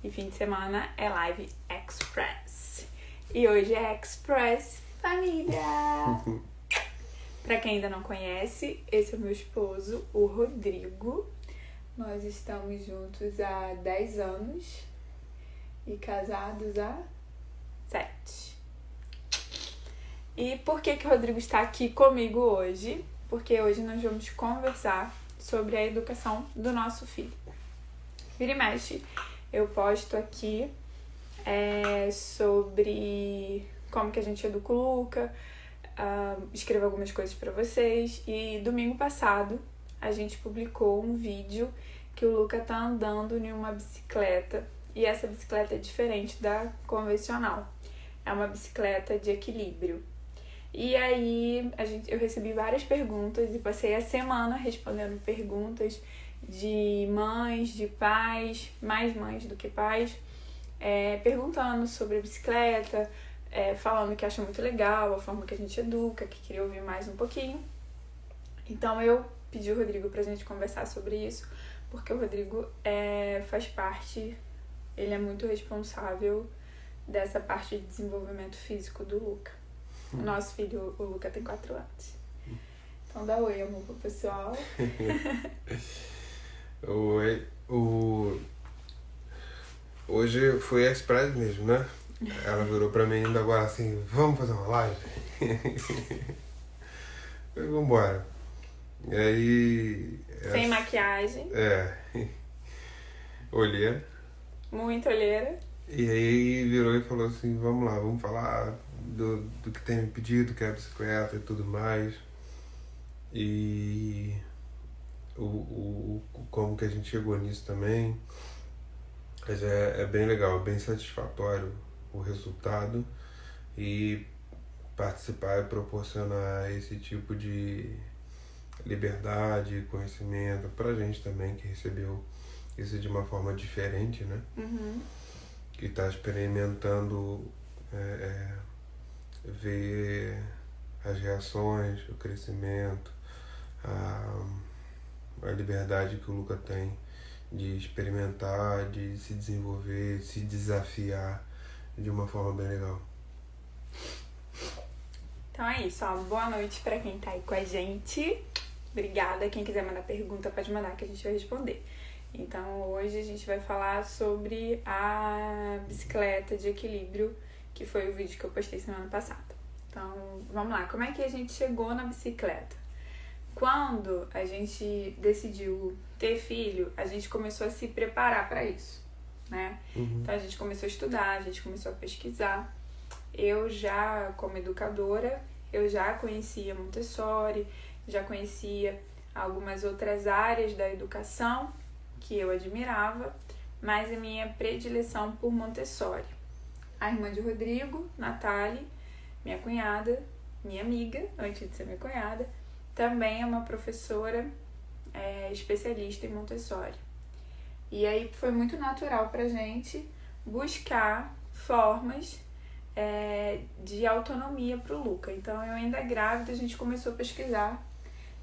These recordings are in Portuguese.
E fim de semana é Live Express. E hoje é Express Família! Pra quem ainda não conhece, esse é o meu esposo, o Rodrigo. Nós estamos juntos há 10 anos e casados há 7. E por que o Rodrigo está aqui comigo hoje? Porque hoje nós vamos conversar sobre a educação do nosso filho. Vira e mexe, eu posto aqui sobre como que a gente educa o Luca, escrevo algumas coisas para vocês. E domingo passado a gente publicou um vídeo que o Luca tá andando em uma bicicleta. E essa bicicleta é diferente da convencional. É uma bicicleta de equilíbrio. E aí eu recebi várias perguntas e passei a semana respondendo perguntas de mães, de pais, mais mães do que pais, perguntando sobre a bicicleta, falando que acha muito legal a forma que a gente educa, que queria ouvir mais um pouquinho. Então eu pedi o Rodrigo pra gente conversar sobre isso, porque o Rodrigo faz parte, ele é muito responsável dessa parte de desenvolvimento físico do Luca. O nosso filho, o Luca, tem 4 anos. Então dá oi, amor, pro pessoal. Oi. Hoje foi express mesmo, né? Ela virou pra mim ainda agora assim, vamos fazer uma live? Falei, vambora. E aí... Sem maquiagem. Olheira. Muita olheira. E aí virou e falou assim, vamos lá, vamos falar do que tem me pedido, que é a bicicleta e tudo mais. E como que a gente chegou nisso também. Mas é bem legal, bem satisfatório o resultado. E participar e proporcionar esse tipo de liberdade, conhecimento pra gente também, que recebeu isso de uma forma diferente, né? Uhum. Que está experimentando ver as reações, o crescimento, a liberdade que o Luca tem de experimentar, de se desenvolver, se desafiar de uma forma bem legal. Então é isso, ó. Boa noite pra quem tá aí com a gente. Obrigada. Quem quiser mandar pergunta pode mandar que a gente vai responder. Então hoje a gente vai falar sobre a bicicleta de equilíbrio, que foi o vídeo que eu postei semana passada. Então vamos lá, como é que a gente chegou na bicicleta? Quando a gente decidiu ter filho, a gente começou a se preparar para isso, né? Uhum. Então a gente começou a estudar, a gente começou a pesquisar. Eu já, como educadora, eu já conhecia Montessori, já conhecia algumas outras áreas da educação que eu admirava, mas a minha predileção por Montessori. A irmã de Rodrigo, Natália, minha cunhada, minha amiga, antes de ser minha cunhada, também é uma professora especialista em Montessori. E aí foi muito natural pra gente buscar formas de autonomia pro Luca. Então eu ainda grávida, a gente começou a pesquisar.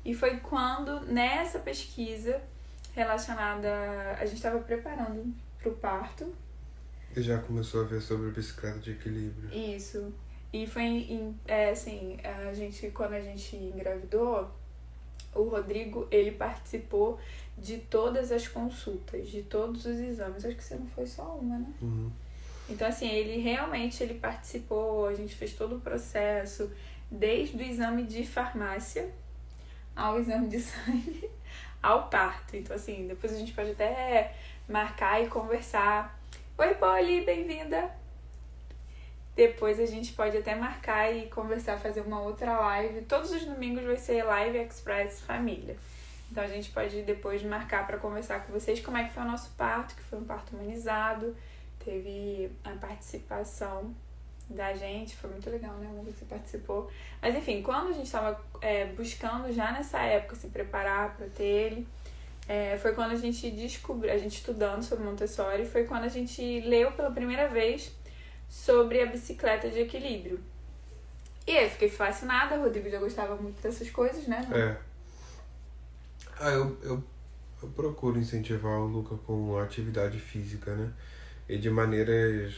E foi quando, nessa pesquisa relacionada, a gente estava preparando pro parto. E já começou a ver sobre a bicicleta de equilíbrio. Isso. E foi assim, quando a gente engravidou, o Rodrigo, ele participou de todas as consultas, de todos os exames. Acho que você não foi só uma, né? Uhum. Então, assim, ele participou, a gente fez todo o processo, desde o exame de farmácia ao exame de sangue, ao parto. Então, assim, depois a gente pode até marcar e conversar. Oi, Polly, bem-vinda! Depois a gente pode até marcar e conversar, fazer uma outra live. Todos os domingos vai ser Live Express Família. Então a gente pode depois marcar para conversar com vocês como é que foi o nosso parto, que foi um parto humanizado. Teve a participação da gente, foi muito legal, né, amor? Você participou. Mas enfim, quando a gente estava buscando já nessa época se preparar para ter ele, foi quando a gente descobriu, a gente estudando sobre Montessori, foi quando a gente leu pela primeira vez sobre a bicicleta de equilíbrio. E aí eu fiquei fascinada, o Rodrigo já gostava muito dessas coisas, né? Eu procuro incentivar o Luca com atividade física, né? e de maneiras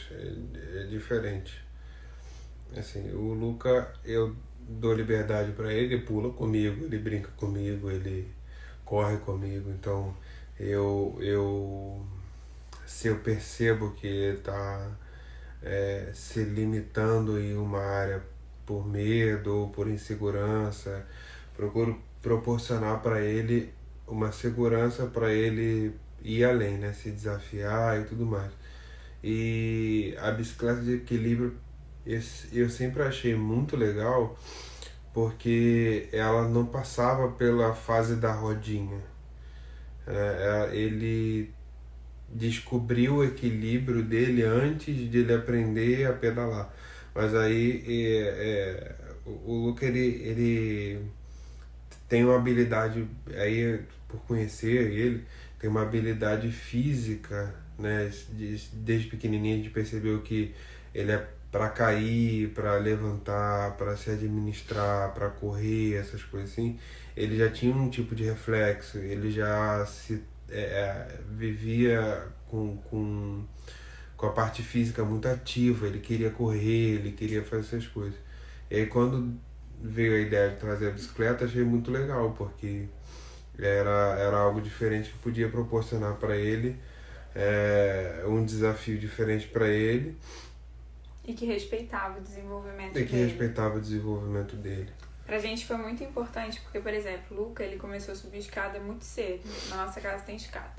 diferentes. Assim, o Luca, eu dou liberdade para ele, ele pula comigo, ele brinca comigo, ele corre comigo. Então, se eu percebo que ele está se limitando em uma área por medo ou por insegurança, procuro proporcionar para ele uma segurança para ele ir além, né? Se desafiar e tudo mais. E a bicicleta de equilíbrio eu sempre achei muito legal porque ela não passava pela fase da rodinha. Ele descobriu o equilíbrio dele antes de ele aprender a pedalar. Mas aí o Luca ele tem uma habilidade, aí por conhecer ele, tem uma habilidade física, né? Desde pequenininho a gente percebeu que ele é para cair, para levantar, para se administrar, para correr, essas coisas assim. Ele já tinha um tipo de reflexo, ele já se vivia com a parte física muito ativa, ele queria correr, ele queria fazer essas coisas. E aí quando veio a ideia de trazer a bicicleta, achei muito legal, porque era algo diferente que podia proporcionar para ele, um desafio diferente para ele. E que respeitava o desenvolvimento dele. Respeitava o desenvolvimento dele. Pra gente foi muito importante, porque, por exemplo, o Luca, ele começou a subir escada muito cedo. Na nossa casa tem escada.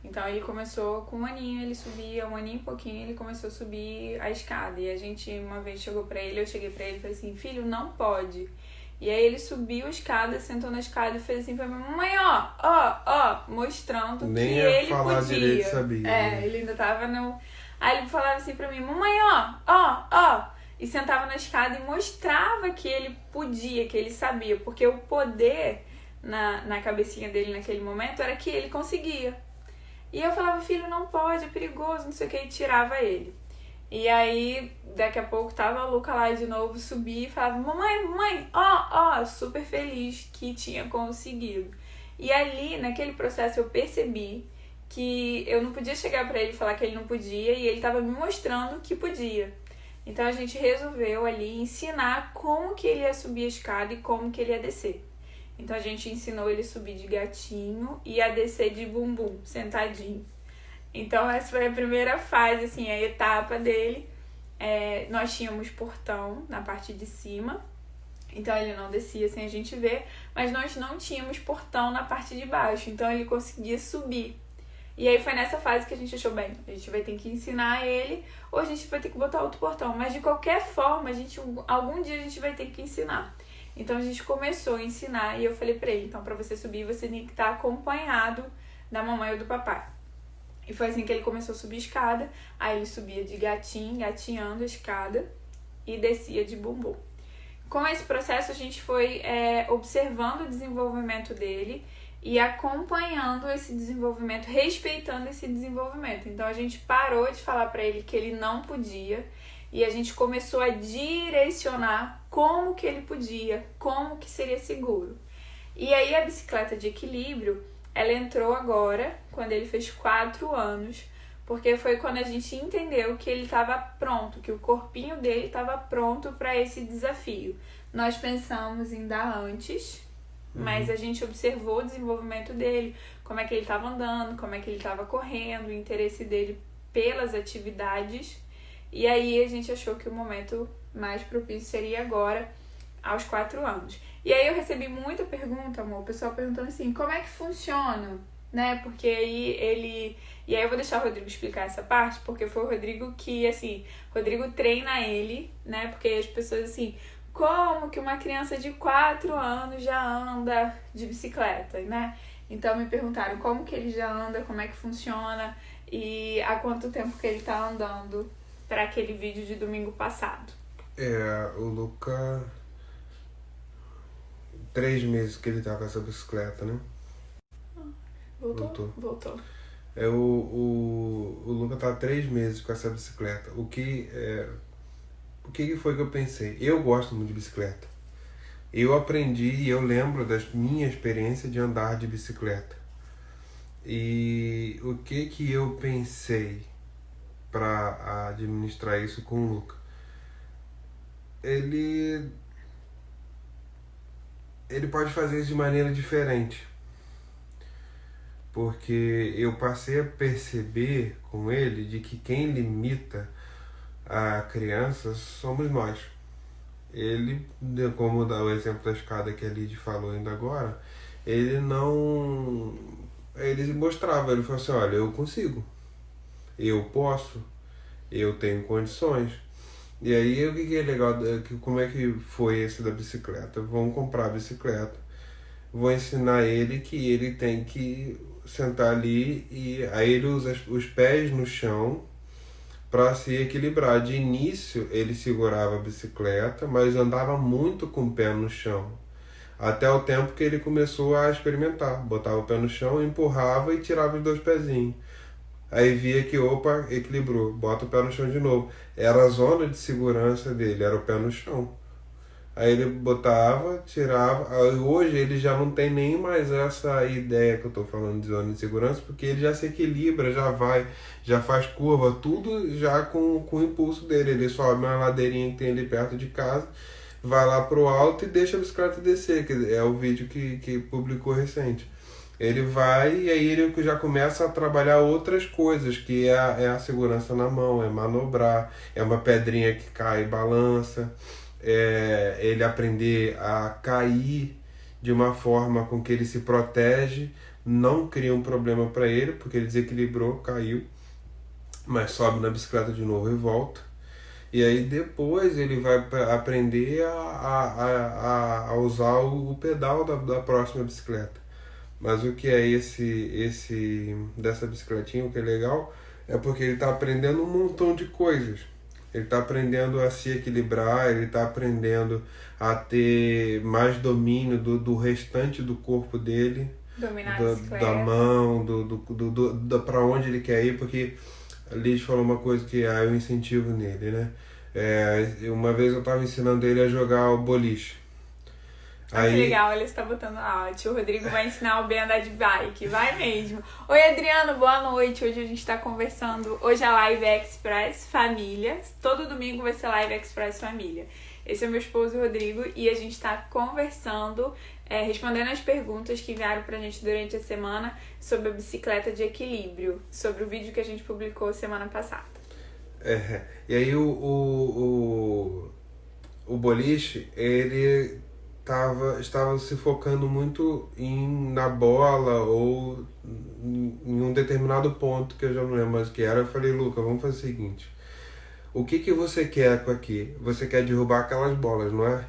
Então ele começou com 1 aninho, ele subia, 1 aninho e pouquinho, ele começou a subir a escada. E a gente uma vez chegou pra ele, eu cheguei pra ele e falei assim, filho, não pode. E aí ele subiu a escada, sentou na escada e fez assim pra mim, mãe, ó, mostrando nem que ele falar podia. Direito, sabia. Ele ainda tava no... Aí ele falava assim pra mim, mamãe, ó. E sentava na escada e mostrava que ele podia, que ele sabia. Porque o poder na cabecinha dele naquele momento era que ele conseguia. E eu falava, filho, não pode, é perigoso, não sei o que, e tirava ele. E aí, daqui a pouco, tava a Luca lá de novo, subia e falava, mamãe, ó, super feliz que tinha conseguido. E ali, naquele processo, eu percebi que eu não podia chegar pra ele e falar que ele não podia, e ele tava me mostrando que podia. Então a gente resolveu ali ensinar como que ele ia subir a escada e como que ele ia descer. Então a gente ensinou ele a subir de gatinho e a descer de bumbum, sentadinho. Então essa foi a primeira fase, assim, a etapa dele. Nós tínhamos portão na parte de cima, então ele não descia sem a gente ver, mas nós não tínhamos portão na parte de baixo, então ele conseguia subir. E aí foi nessa fase que a gente achou, bem, a gente vai ter que ensinar ele ou a gente vai ter que botar outro portão. Mas de qualquer forma, algum dia a gente vai ter que ensinar. Então a gente começou a ensinar e eu falei pra ele, então pra você subir você tem que estar acompanhado da mamãe ou do papai. E foi assim que ele começou a subir a escada. Aí ele subia de gatinho, gatinhando a escada e descia de bumbum. Com esse processo a gente foi observando o desenvolvimento dele e acompanhando esse desenvolvimento, respeitando esse desenvolvimento. Então a gente parou de falar para ele que ele não podia e a gente começou a direcionar como que ele podia, como que seria seguro. E aí a bicicleta de equilíbrio, ela entrou agora, quando ele fez 4 anos, porque foi quando a gente entendeu que ele estava pronto, que o corpinho dele estava pronto para esse desafio. Nós pensamos em dar antes, mas a gente observou o desenvolvimento dele, como é que ele estava andando, como é que ele estava correndo, o interesse dele pelas atividades. E aí a gente achou que o momento mais propício seria agora, aos 4 anos. E aí eu recebi muita pergunta, amor, o pessoal perguntando assim, como é que funciona? Né? Porque aí ele... E aí eu vou deixar o Rodrigo explicar essa parte, porque foi o Rodrigo que, assim, o Rodrigo treina ele, né? Porque as pessoas, assim, como que uma criança de 4 anos já anda de bicicleta, né? Então me perguntaram como que ele já anda, como é que funciona e há quanto tempo que ele tá andando para aquele vídeo de domingo passado. O Luca... 3 meses que ele tá com essa bicicleta, né? Voltou. O Luca tá 3 meses com essa bicicleta. O que foi que eu pensei? Eu gosto muito de bicicleta. Eu aprendi e eu lembro da minha experiência de andar de bicicleta. E o que eu pensei? para administrar isso com o Luca. Ele pode fazer isso de maneira diferente, porque eu passei a perceber com ele de que quem limita a criança somos nós. Ele, como dá o exemplo da escada que a Lid falou ainda agora, ele mostrava, ele falou assim, olha, eu consigo, eu posso, eu tenho condições. E aí o que é legal, como é que foi esse da bicicleta? Vamos comprar a bicicleta, vou ensinar ele que ele tem que sentar ali e aí ele usa os pés no chão para se equilibrar. De início ele segurava a bicicleta, mas andava muito com o pé no chão. Até o tempo que ele começou a experimentar. Botava o pé no chão, empurrava e tirava os 2 pezinhos. Aí via que, opa, equilibrou. Bota o pé no chão de novo. Era a zona de segurança dele, era o pé no chão. Aí ele botava, tirava. Hoje ele já não tem nem mais essa ideia que eu tô falando de zona de segurança, porque ele já se equilibra, já vai, já faz curva, tudo já com o impulso dele. Ele sobe uma ladeirinha que tem ali perto de casa, vai lá pro alto e deixa a bicicleta descer, que é o vídeo que publicou recente. Ele vai e aí ele já começa a trabalhar outras coisas, que é a segurança na mão, é manobrar, é uma pedrinha que cai e balança. Ele aprender a cair de uma forma com que ele se protege, não cria um problema para ele, porque ele desequilibrou, caiu, mas sobe na bicicleta de novo e volta. E aí depois ele vai aprender a usar o pedal da próxima bicicleta. Mas o que é esse dessa bicicletinha, o que é legal, é porque ele está aprendendo um montão de coisas. Ele está aprendendo a se equilibrar, ele está aprendendo a ter mais domínio do restante do corpo dele, Dominar a bicicleta. da mão, para onde ele quer ir, porque a Liz falou uma coisa que é o incentivo nele, né? Uma vez eu estava ensinando ele a jogar o boliche. Aí... Que legal, ele está botando o tio Rodrigo vai ensinar o Ben a andar de bike, vai mesmo. Oi Adriano, boa noite, hoje a gente está conversando, hoje a Live Express Família, todo domingo vai ser Live Express Família. Esse é meu esposo Rodrigo e a gente está conversando, respondendo as perguntas que enviaram pra gente durante a semana sobre a bicicleta de equilíbrio, sobre o vídeo que a gente publicou semana passada. E aí o boliche, ele estava se focando muito na bola ou em um determinado ponto que eu já não lembro mais o que era. Eu falei, Luca, vamos fazer o seguinte, o que você quer com aqui? Você quer derrubar aquelas bolas, não é?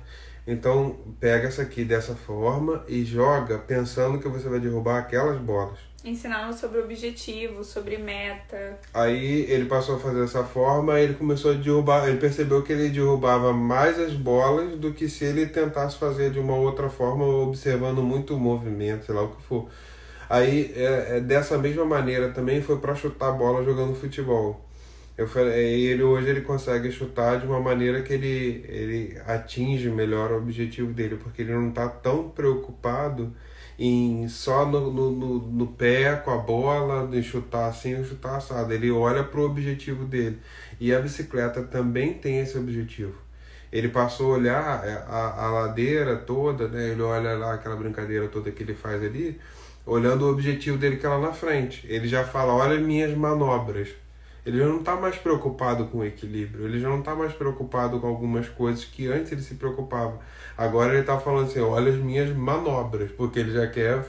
Então pega essa aqui dessa forma e joga pensando que você vai derrubar aquelas bolas. Ensinando sobre objetivo, sobre meta. Aí ele passou a fazer dessa forma, ele começou a derrubar, ele percebeu que ele derrubava mais as bolas do que se ele tentasse fazer de uma outra forma, observando muito o movimento, sei lá o que for. Aí, dessa mesma maneira também foi para chutar a bola jogando futebol. Hoje ele consegue chutar de uma maneira que ele atinge melhor o objetivo dele, porque ele não está tão preocupado só no pé com a bola, de chutar assim ou chutar assado. Ele olha para o objetivo dele. E a bicicleta também tem esse objetivo. Ele passou a olhar a ladeira toda, né? Ele olha lá aquela brincadeira toda que ele faz ali, olhando o objetivo dele que é lá na frente. Ele já fala, olha minhas manobras. Ele já não está mais preocupado com o equilíbrio, ele já não está mais preocupado com algumas coisas que antes ele se preocupava. Agora ele está falando assim, olha as minhas manobras, porque ele já quer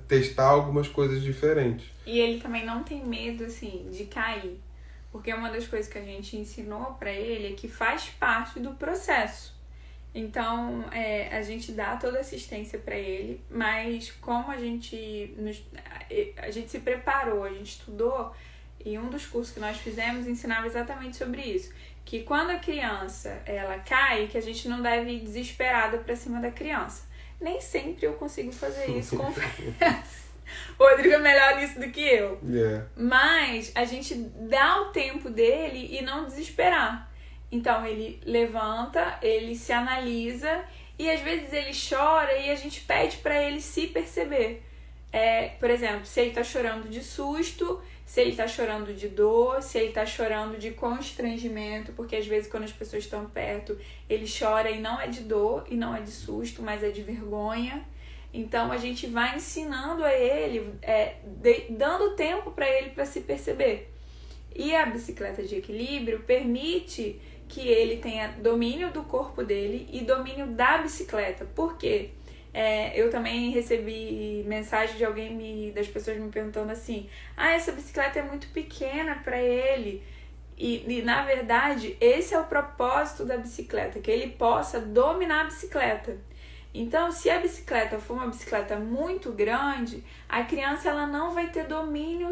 testar algumas coisas diferentes. E ele também não tem medo, assim, de cair. Porque uma das coisas que a gente ensinou para ele é que faz parte do processo. Então, a gente dá toda assistência para ele, mas como a gente se preparou, a gente estudou, e um dos cursos que nós fizemos ensinava exatamente sobre isso. Que quando a criança ela cai, que a gente não deve ir desesperada para cima da criança. Nem sempre eu consigo fazer isso, confesso. O Rodrigo é melhor nisso do que eu. Yeah. Mas a gente dá o tempo dele e não desesperar. Então ele levanta, ele se analisa e às vezes ele chora e a gente pede para ele se perceber. Por exemplo, se ele tá chorando de susto, se ele tá chorando de dor, se ele tá chorando de constrangimento, porque às vezes quando as pessoas estão perto, ele chora e não é de dor, e não é de susto, mas é de vergonha. Então a gente vai ensinando a ele, dando tempo para ele para se perceber. E a bicicleta de equilíbrio permite que ele tenha domínio do corpo dele e domínio da bicicleta. Por quê? Eu também recebi mensagem de das pessoas me perguntando assim: essa bicicleta é muito pequena para ele. E na verdade, esse é o propósito da bicicleta, que ele possa dominar a bicicleta. Então, se a bicicleta for uma bicicleta muito grande, a criança ela não vai ter domínio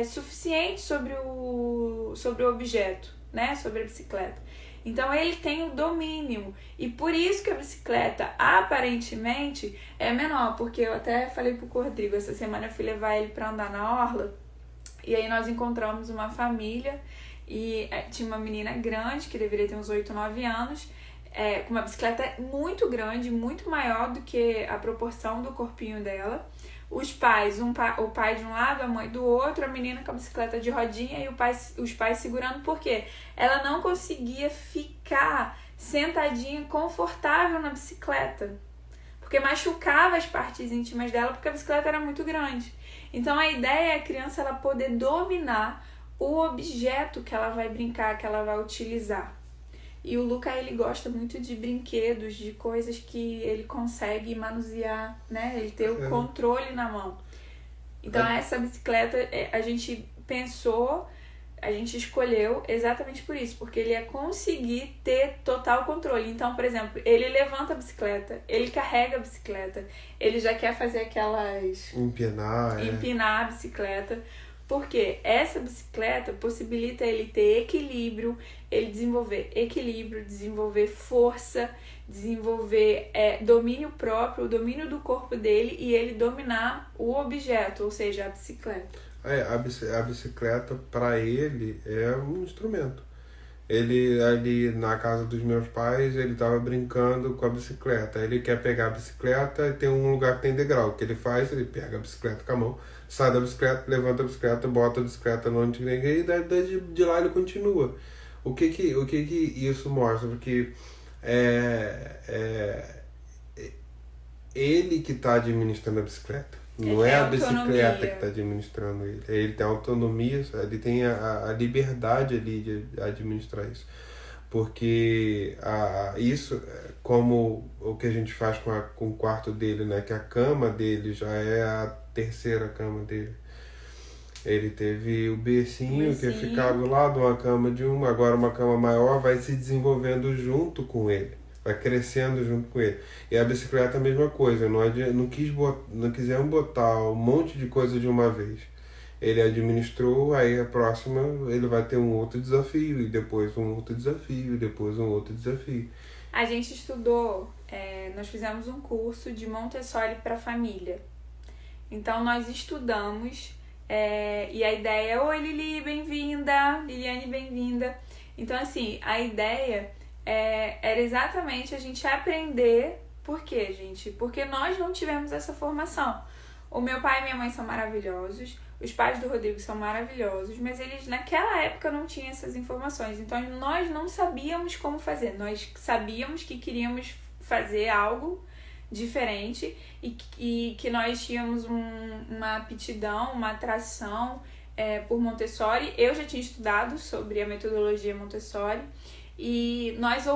suficiente sobre o objeto, né? Sobre a bicicleta. Então, ele tem o domínio. E por isso que a bicicleta, aparentemente, é menor. Porque eu até falei pro Rodrigo, essa semana eu fui levar ele para andar na orla. E aí nós encontramos uma família e tinha uma menina grande, que deveria ter uns 8, 9 anos, com uma bicicleta muito grande, muito maior do que a proporção do corpinho dela. Os pais, o pai de um lado, a mãe do outro, a menina com a bicicleta de rodinha e os pais segurando, porque ela não conseguia ficar sentadinha, confortável na bicicleta, porque machucava as partes íntimas dela, porque a bicicleta era muito grande. Então a ideia é a criança ela poder dominar o objeto que ela vai brincar, que ela vai utilizar. E o Luca, ele gosta muito de brinquedos, de coisas que ele consegue manusear, né? Ele ter o controle na mão. Então essa bicicleta, a gente escolheu exatamente por isso, porque ele ia conseguir ter total controle. Então, por exemplo, ele levanta a bicicleta, ele carrega a bicicleta, ele já quer fazer aquelas... Empinar a bicicleta. Porque essa bicicleta possibilita ele ter equilíbrio, ele desenvolver força, desenvolver domínio próprio, o domínio do corpo dele e ele dominar o objeto, ou seja, a bicicleta. A bicicleta para ele é um instrumento. Ele ali na casa dos meus pais, ele estava brincando com a bicicleta. Ele quer pegar a bicicleta e tem um lugar que tem degrau. O que ele faz? Ele pega a bicicleta com a mão, sai da bicicleta, levanta a bicicleta, bota a bicicleta onde ninguém e de lá ele continua. O que isso mostra? Porque ele que está administrando a bicicleta. Não é a bicicleta que está administrando ele. Ele tem autonomia, ele tem a liberdade ali de administrar isso. Porque isso, como o que a gente faz com o quarto dele, né? Que a cama dele já é a terceira cama dele. Ele teve o bercinho, que ficava do lado, uma cama agora uma cama maior, vai se desenvolvendo junto com ele. Vai crescendo junto com ele. E a bicicleta é a mesma coisa. Não quisemos botar um monte de coisa de uma vez. Ele administrou, aí a próxima ele vai ter um outro desafio, e depois um outro desafio, e depois um outro desafio. A gente estudou, nós fizemos um curso de Montessori para família. Então nós estudamos, e a ideia é: oi Lili, bem-vinda, Liliane, bem-vinda. Então assim, a ideia era exatamente a gente aprender. Por quê, gente? Porque nós não tivemos essa formação. O meu pai e minha mãe são maravilhosos, os pais do Rodrigo são maravilhosos, mas eles naquela época não tinham essas informações. Então nós não sabíamos como fazer. Nós sabíamos que queríamos fazer algo diferente e que nós tínhamos uma aptidão, uma atração por Montessori. Eu já tinha estudado sobre a metodologia Montessori. E nós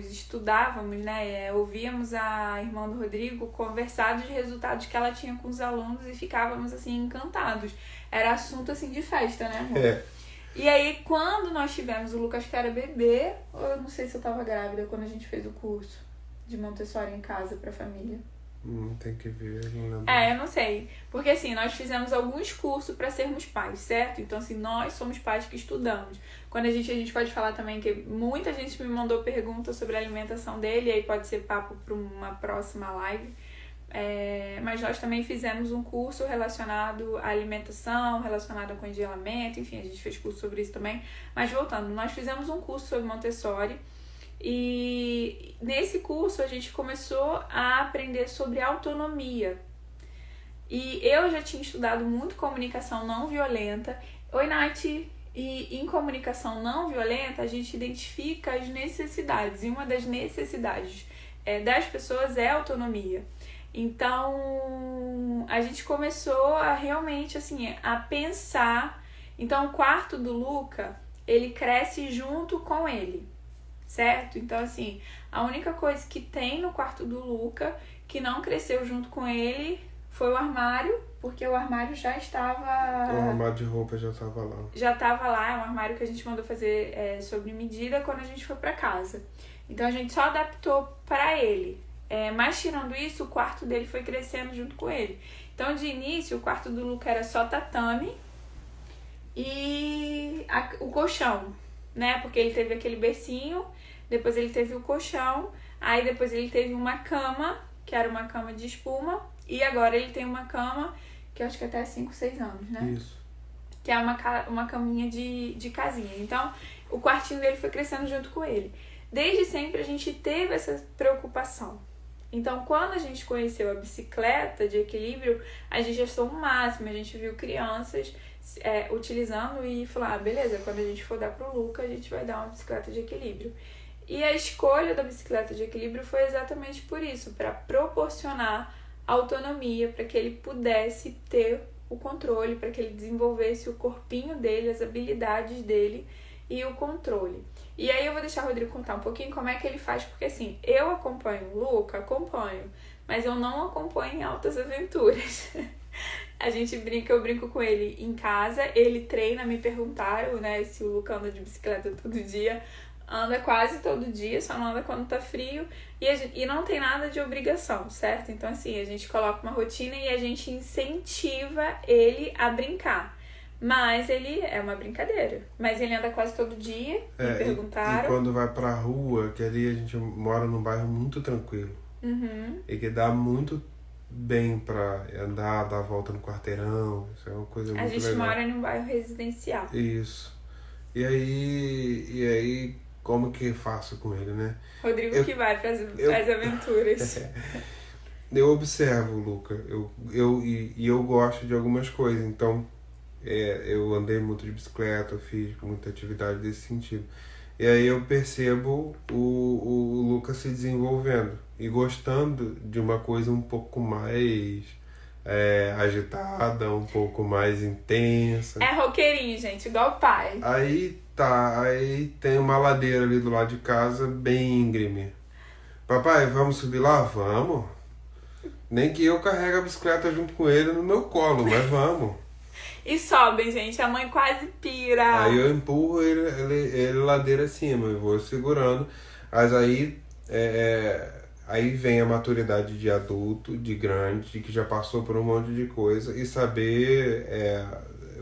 estudávamos, né? Ouvíamos a irmã do Rodrigo conversar dos resultados que ela tinha com os alunos e ficávamos, assim, encantados. Era assunto, assim, de festa, né, amor? E aí, quando nós tivemos, o Lucas que era bebê, eu não sei se eu tava grávida quando a gente fez o curso de Montessori em casa pra família. Tem que ver, não lembro. Eu não sei. Porque assim, nós fizemos alguns cursos para sermos pais, certo? Então assim, nós somos pais que estudamos. Quando a gente pode falar também que muita gente me mandou perguntas sobre a alimentação dele, e aí pode ser papo para uma próxima live. Mas nós também fizemos um curso relacionado à alimentação, relacionado ao congelamento, enfim, a gente fez curso sobre isso também. Mas voltando, nós fizemos um curso sobre Montessori. E nesse curso a gente começou a aprender sobre autonomia. E eu já tinha estudado muito comunicação não violenta. Oi, Nath! E em comunicação não violenta, a gente identifica as necessidades. E uma das necessidades das pessoas é a autonomia. Então, a gente começou a realmente, assim, a pensar. Então, o quarto do Luca, ele cresce junto com ele, certo? Então, assim, a única coisa que tem no quarto do Luca, que não cresceu junto com ele, foi o armário, porque o armário já estava... O armário de roupa já estava lá. Já estava lá, é um armário que a gente mandou fazer sob medida quando a gente foi para casa. Então, a gente só adaptou para ele. Mas tirando isso, o quarto dele foi crescendo junto com ele. Então, de início, o quarto do Luca era só tatame e o colchão, né? Porque ele teve aquele bercinho, depois ele teve o colchão, aí depois ele teve uma cama, que era uma cama de espuma, e agora ele tem uma cama, que eu acho que até 5, 6 anos, né? Isso. Que é uma caminha de casinha. Então, o quartinho dele foi crescendo junto com ele. Desde sempre a gente teve essa preocupação. Então, quando a gente conheceu a bicicleta de equilíbrio, a gente achou o máximo. A gente viu crianças utilizando e falou, beleza, quando a gente for dar pro Luca, a gente vai dar uma bicicleta de equilíbrio. E a escolha da bicicleta de equilíbrio foi exatamente por isso, para proporcionar autonomia, para que ele pudesse ter o controle, para que ele desenvolvesse o corpinho dele, as habilidades dele e o controle. E aí eu vou deixar o Rodrigo contar um pouquinho como é que ele faz, porque assim, eu acompanho o Luca, mas eu não acompanho em altas aventuras. A gente brinca, eu brinco com ele em casa, ele treina, me perguntaram, né, se o Luca anda de bicicleta todo dia. Anda quase todo dia, só não anda quando tá frio. E não tem nada de obrigação, certo? Então, assim, a gente coloca uma rotina e a gente incentiva ele a brincar. Mas ele é uma brincadeira. Mas ele anda quase todo dia, me perguntaram. E quando vai pra rua, que ali a gente mora num bairro muito tranquilo. Uhum. E que dá muito bem pra andar, dar a volta no quarteirão. Isso é uma coisa muito legal. A gente mora num bairro residencial. Isso. E aí como que faço com ele, né? Rodrigo que vai pras aventuras. Eu observo o Luca. Eu gosto de algumas coisas. Então, eu andei muito de bicicleta, eu fiz muita atividade desse sentido. E aí eu percebo o Luca se desenvolvendo e gostando de uma coisa um pouco mais agitada, um pouco mais intensa. É roqueirinho, gente, igual o pai. Aí tem uma ladeira ali do lado de casa, bem íngreme. Papai, vamos subir lá? Vamos. Nem que eu carregue a bicicleta junto com ele no meu colo, mas vamos. E sobem, gente, a mãe quase pira. Aí eu empurro ele ladeira acima, eu vou segurando. Mas aí vem a maturidade de adulto, de grande, de que já passou por um monte de coisa. E saber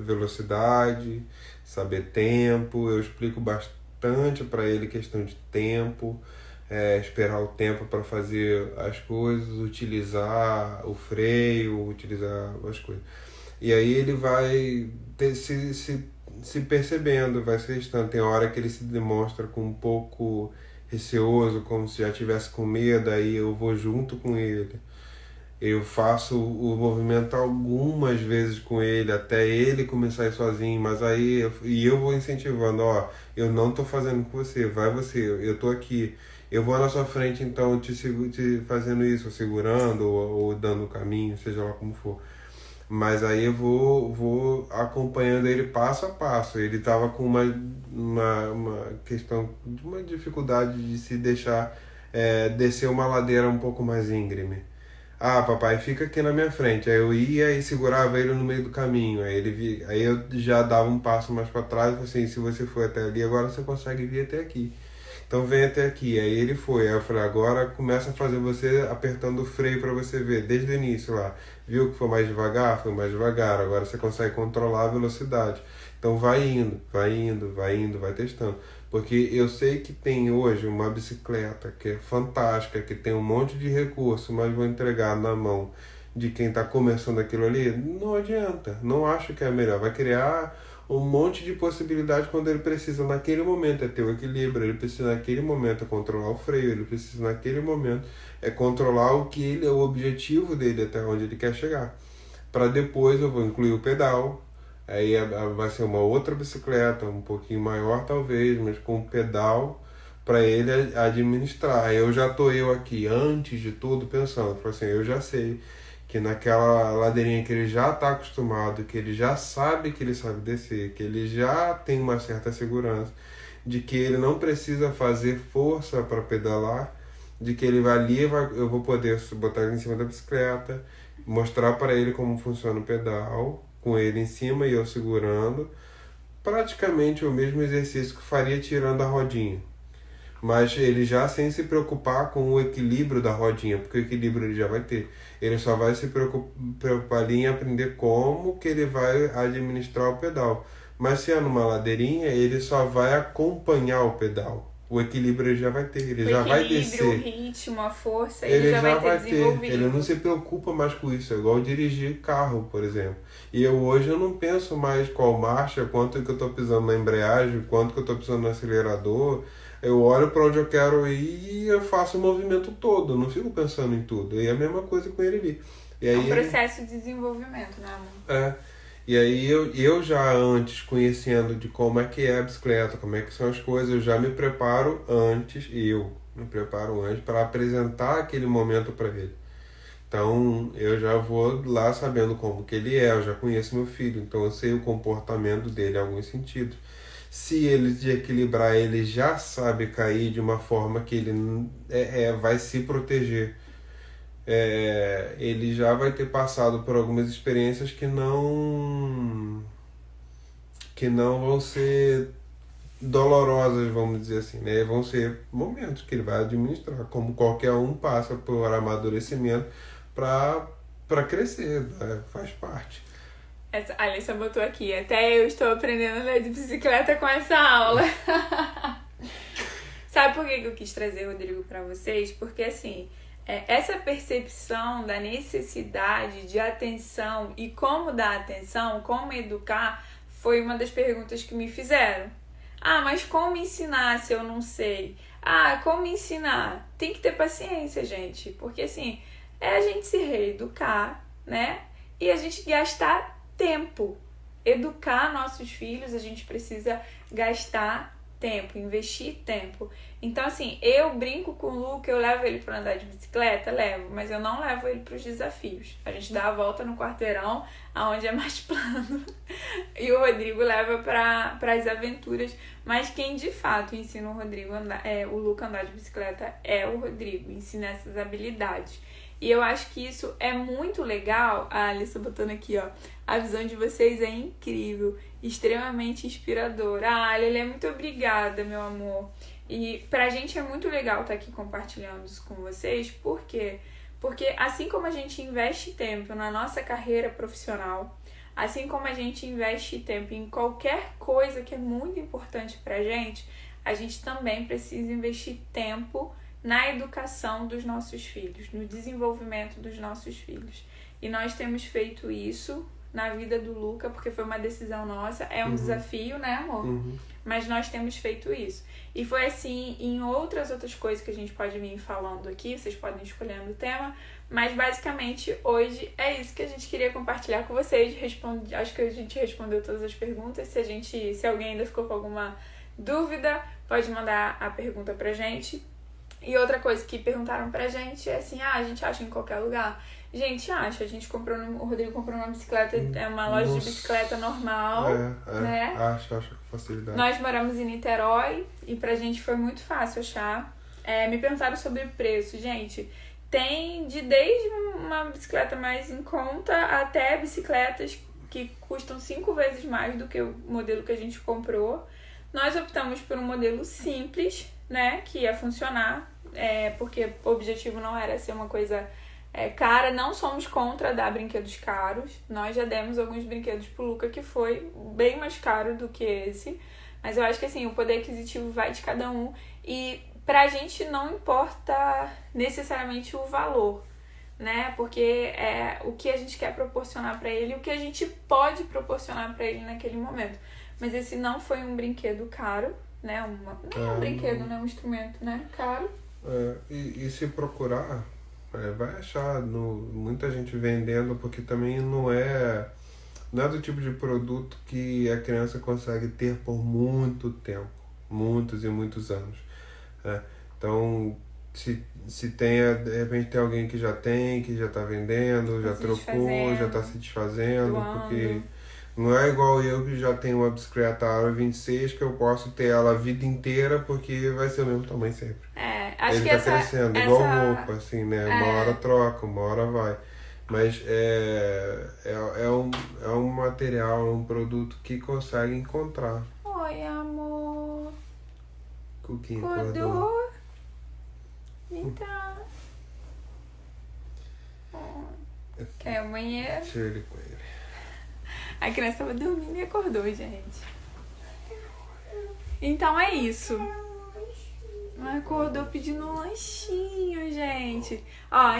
velocidade, saber tempo. Eu explico bastante para ele questão de tempo, esperar o tempo para fazer as coisas, utilizar o freio, utilizar as coisas. E aí ele vai se percebendo, vai se testando. Tem hora que ele se demonstra com um pouco receoso, como se já tivesse com medo, aí eu vou junto com ele. Eu faço o movimento algumas vezes com ele, até ele começar a ir sozinho, mas aí eu vou incentivando, eu não tô fazendo com você, vai você, eu tô aqui. Eu vou na sua frente, então, te fazendo isso, segurando ou dando o caminho, seja lá como for. Mas aí eu vou acompanhando ele passo a passo. Ele estava com uma questão, uma dificuldade de se deixar descer uma ladeira um pouco mais íngreme. Papai, fica aqui na minha frente. Aí eu ia e segurava ele no meio do caminho. Aí eu já dava um passo mais para trás, assim, se você for até ali, agora você consegue vir até aqui. Então vem até aqui. Aí ele foi. Aí eu falei, agora começa a fazer você apertando o freio para você ver, desde o início lá. Viu que foi mais devagar? Foi mais devagar. Agora você consegue controlar a velocidade. Então vai indo, vai testando. Porque eu sei que tem hoje uma bicicleta que é fantástica, que tem um monte de recurso, mas vou entregar na mão de quem está começando aquilo ali, não adianta. Não acho que é a melhor. Vai criar um monte de possibilidade quando ele precisa naquele momento ter o equilíbrio, ele precisa naquele momento controlar o freio, ele precisa naquele momento controlar o objetivo dele, até onde ele quer chegar. para depois eu vou incluir o pedal. Aí vai ser uma outra bicicleta, um pouquinho maior talvez, mas com pedal para ele administrar. Aí eu aqui, antes de tudo, pensando, falei assim, eu já sei que naquela ladeirinha que ele já está acostumado, que ele já sabe que ele sabe descer, que ele já tem uma certa segurança, de que ele não precisa fazer força para pedalar, de que ele vai ali, eu vou poder botar ele em cima da bicicleta, mostrar para ele como funciona o pedal, com ele em cima e eu segurando, praticamente o mesmo exercício que faria tirando a rodinha. Mas ele já sem se preocupar com o equilíbrio da rodinha, porque o equilíbrio ele já vai ter. Ele só vai se preocupar ali em aprender como que ele vai administrar o pedal. Mas se é numa ladeirinha, ele só vai acompanhar o pedal. O equilíbrio ele já vai ter, ele já vai descer. O ritmo, a força, ele já vai ter desenvolvido. Ele não se preocupa mais com isso, é igual dirigir carro, por exemplo. E hoje eu não penso mais qual marcha, quanto que eu estou pisando na embreagem, quanto que eu estou pisando no acelerador. Eu olho para onde eu quero ir e eu faço o movimento todo, eu não fico pensando em tudo. E é a mesma coisa com ele ali. E aí é um processo de desenvolvimento, né, amor? É. E aí eu já antes, conhecendo de como é que é a bicicleta, como é que são as coisas, eu já me preparo antes, para apresentar aquele momento para ele. Então eu já vou lá sabendo como que ele é, eu já conheço meu filho, então eu sei o comportamento dele em alguns sentidos. Se ele de equilibrar, ele já sabe cair de uma forma que ele vai se proteger. Ele já vai ter passado por algumas experiências que não vão ser dolorosas, vamos dizer assim, né? Vão ser momentos que ele vai administrar, como qualquer um passa por amadurecimento para crescer, né? Faz parte. A Alissa botou aqui, até eu estou aprendendo a andar de bicicleta com essa aula. Sabe por que eu quis trazer o Rodrigo para vocês? Porque assim, essa percepção da necessidade de atenção e como dar atenção, como educar, foi uma das perguntas que me fizeram. Ah, mas como ensinar se eu não sei? Ah, como ensinar? Tem que ter paciência, gente. Porque assim, é a gente se reeducar, né? E a gente gastar tempo. Educar nossos filhos, a gente precisa gastar tempo, investir tempo. Então, assim, eu brinco com o Luca, eu levo ele para andar de bicicleta, levo, mas eu não levo ele para os desafios. A gente dá a volta no quarteirão, aonde é mais plano, e o Rodrigo leva para as aventuras. Mas quem de fato ensina o Luca a andar de bicicleta é o Rodrigo, ensina essas habilidades. E eu acho que isso é muito legal. A Alissa botando aqui, ó. A visão de vocês é incrível, extremamente inspiradora. Ah, Lelê, muito obrigada, meu amor. E pra gente é muito legal estar aqui compartilhando isso com vocês. Por quê? Porque assim como a gente investe tempo na nossa carreira profissional, assim como a gente investe tempo em qualquer coisa que é muito importante pra gente, a gente também precisa investir tempo na educação dos nossos filhos, no desenvolvimento dos nossos filhos. E nós temos feito isso na vida do Luca, porque foi uma decisão nossa, é um desafio, né, amor? Mas nós temos feito isso. E foi assim em outras coisas que a gente pode vir falando aqui, vocês podem escolher o tema, mas basicamente hoje é isso que a gente queria compartilhar com vocês. Acho que a gente respondeu todas as perguntas. Se alguém ainda ficou com alguma dúvida, pode mandar a pergunta pra gente. E outra coisa que perguntaram pra gente é assim, a gente acha em qualquer lugar? Gente, acha. O Rodrigo comprou uma bicicleta, é uma loja de bicicleta normal, né? Acha com facilidade. Nós moramos em Niterói e pra gente foi muito fácil achar. Me perguntaram sobre o preço. Gente, tem desde uma bicicleta mais em conta até bicicletas que custam 5 vezes mais do que o modelo que a gente comprou. Nós optamos por um modelo simples, né, que ia funcionar, porque o objetivo não era ser uma coisa cara. Não somos contra dar brinquedos caros, nós já demos alguns brinquedos pro Luca que foi bem mais caro do que esse, mas eu acho que assim, o poder aquisitivo vai de cada um e pra gente não importa necessariamente o valor, né, porque é o que a gente quer proporcionar pra ele, o que a gente pode proporcionar pra ele naquele momento. Mas esse não foi um brinquedo caro, né? Não é um brinquedo, né? Um instrumento, né? Caro. E se procurar, Vai achar muita gente vendendo, porque também não é do tipo de produto que a criança consegue ter por muito tempo, muitos e muitos anos. Né? Então, se de repente tem alguém que já está vendendo, já trocou, já está se desfazendo, doando. Porque não é igual eu que já tenho uma bicicleta Aro 26 que eu posso ter ela a vida inteira porque vai ser o mesmo tamanho sempre. Acho Ele que tá crescendo, igual roupa, assim, né? Uma hora troca, uma hora vai. Mas é um material, um produto que consegue encontrar. Oi, amor. Cuquinho acordou? Então. Quer o banheiro? Deixa ele com ele. A criança tava dormindo e acordou, gente. Então é isso. Acordou pedindo um lanchinho, gente.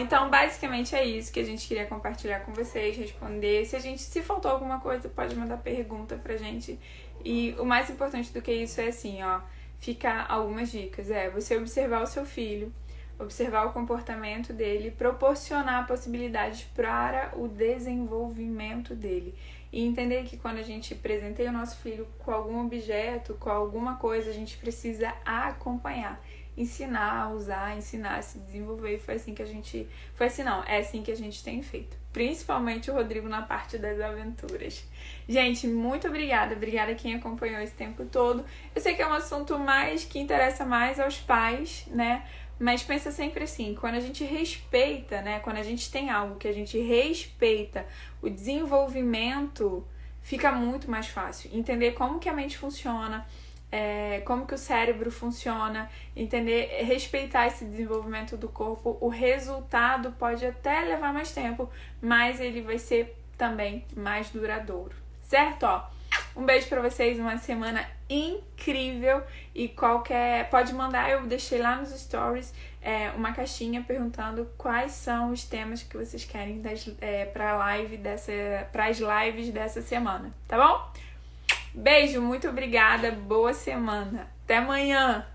Então basicamente é isso que a gente queria compartilhar com vocês, responder. Se faltou alguma coisa, pode mandar pergunta pra gente. E o mais importante do que isso é assim, ficar algumas dicas. Você observar o seu filho, observar o comportamento dele, proporcionar possibilidades para o desenvolvimento dele. E entender que quando a gente presenteia o nosso filho com algum objeto, com alguma coisa, a gente precisa acompanhar, ensinar a usar, ensinar a se desenvolver. E é assim que a gente tem feito. Principalmente o Rodrigo na parte das aventuras. Gente, muito obrigada. Obrigada a quem acompanhou esse tempo todo. Eu sei que é um assunto que interessa mais aos pais, né? Mas pensa sempre assim, quando a gente respeita, né? Quando a gente tem algo que a gente respeita, o desenvolvimento fica muito mais fácil. Entender como que a mente funciona, como que o cérebro funciona, respeitar esse desenvolvimento do corpo. O resultado pode até levar mais tempo, mas ele vai ser também mais duradouro, certo? Um beijo pra vocês, uma semana incrível. E pode mandar, eu deixei lá nos stories uma caixinha perguntando quais são os temas que vocês querem para as lives dessa semana, tá bom? Beijo, muito obrigada, boa semana, até amanhã!